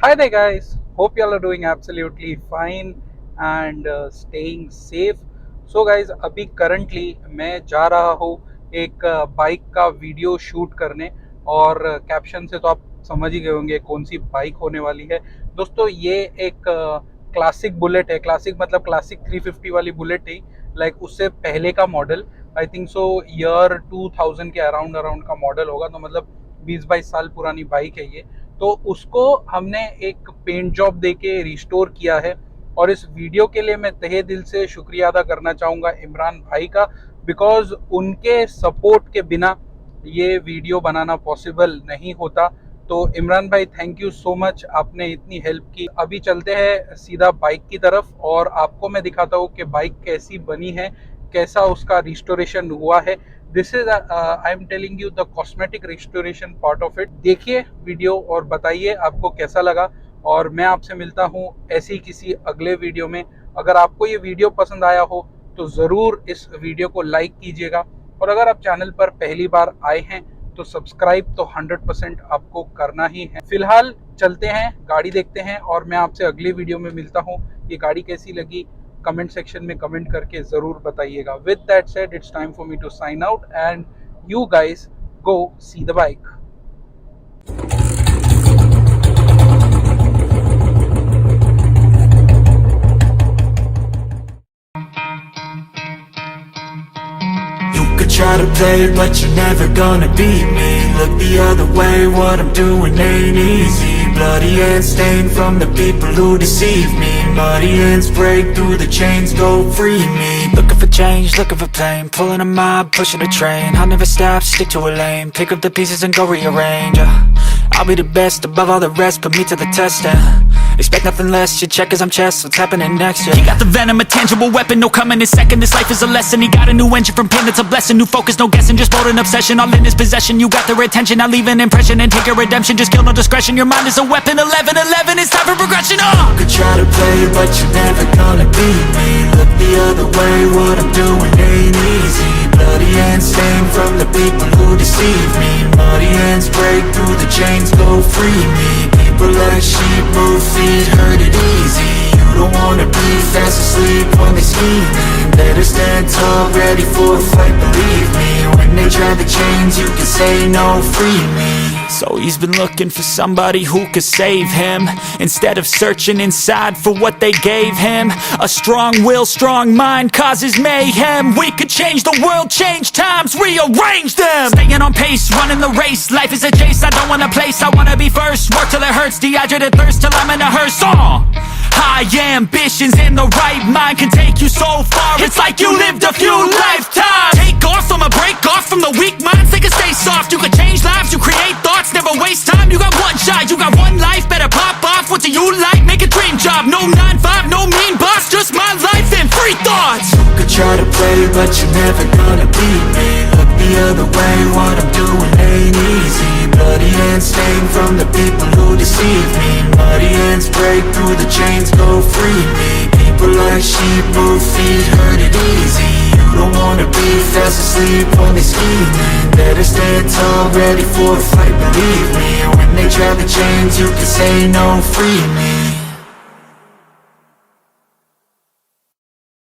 Hi there, guys. Hope you all are doing absolutely fine and staying safe. So, guys, अभी currently मैं जा रहा हूँ एक बाइक का वीडियो शूट करने और कैप्शन से तो आप समझ ही गए होंगे कौन सी बाइक होने वाली है। दोस्तों, ये एक क्लासिक बुलेट है। क्लासिक मतलब क्लासिक 350 वाली बुलेट ही, लाइक उससे पहले का model. I think so year 2000 के अराउंड अराउंड का मॉडल होगा, तो मतलब 20-22 साल पुरानी बाइक है ये। तो उसको हमने एक पेंट जॉब देके रिस्टोर किया है और इस वीडियो के लिए मैं तहे दिल से शुक्रिया अदा करना चाहूँगा इमरान भाई का, बिकॉज उनके सपोर्ट के बिना ये वीडियो बनाना पॉसिबल नहीं होता। तो इमरान भाई, थैंक यू सो मच, आपने इतनी हेल्प की। अभी चलते हैं सीधा बाइक की तरफ और आपको मैं दिखाता हूँ कि बाइक कैसी बनी है, कैसा उसका रिस्टोरेशन हुआ है। This is I am telling you the cosmetic restoration part of it. देखिए वीडियो और बताइए आपको कैसा लगा, और मैं आपसे मिलता हूँ ऐसी किसी अगले वीडियो में। अगर आपको ये वीडियो पसंद आया हो तो ज़रूर इस वीडियो को लाइक कीजिएगा, और अगर आप चैनल पर पहली बार आए हैं तो सब्सक्राइब तो 100% आपको करना ही है। फिलहाल चलते हैं, गाड़ी देखते हैं, और मैं आपसे अगली वीडियो में मिलता हूँ। ये गाड़ी कैसी लगी कमेंट सेक्शन में कमेंट करके ज़रूर बताइएगा। With that said, it's time for me to sign out and you guys go see the bike. Try to play, but you're never gonna beat me. Look the other way, what I'm doing ain't easy. Bloody hands stained from the people who deceive me. Muddy hands break through the chains, go free me. Looking for change, looking for pain. Pulling a mob, pushing a train. I'll never stop, stick to a lane. Pick up the pieces and go rearrange. I'll be the best above all the rest, put me to the test and expect nothing less, your checkers I'm chess, what's happening next, yeah. He got the venom, a tangible weapon, no coming in second. This life is a lesson, he got a new engine from pain, it's a blessing. New focus, no guessing, just bold and obsession. All in his possession, you got their attention. I'll leave an impression and take your redemption. Just kill no discretion, your mind is a weapon. 11-11, it's time for progression, You could try to play, but you're never gonna beat me. Look the other way, what I'm doing ain't easy. Bloody hands stained from the people who deceive me. Muddy hands break through the chains, go free me. People like sheep move feet, hurt it easy. You don't wanna be fast asleep when they scheming. Better stand tall, ready for a fight, believe me. When they try the chains, you can say no, free me. So he's been looking for somebody who could save him, instead of searching inside for what they gave him. A strong will, strong mind causes mayhem. We could change the world, change times, rearrange them. Staying on pace, running the race. Life is a chase, I don't want a place. I wanna be first, work till it hurts. Dehydrated thirst till I'm in a hearse. High ambitions and the right mind can take you so far. It's like you lived a few lifetimes. Take off, I'ma break off from the weak minds. They can stay soft, you can change lives, you create thoughts. Never waste time, you got one shot, you got one life. Better pop off, what do you like? Make a dream job, no 9-5, no mean boss. Just my life and free thoughts. You could try to play, but you're never gonna beat me. Look the other way, what I'm doing ain't easy. Bloody hands stained from the people who deceive me. Muddy hands break through the chains, go free me. People like sheep move feet, hurt it easy. You don't wanna be fast asleep when they scheming. Better stand tall, ready for a fight, believe me. When they try the chains, you can say no, free me.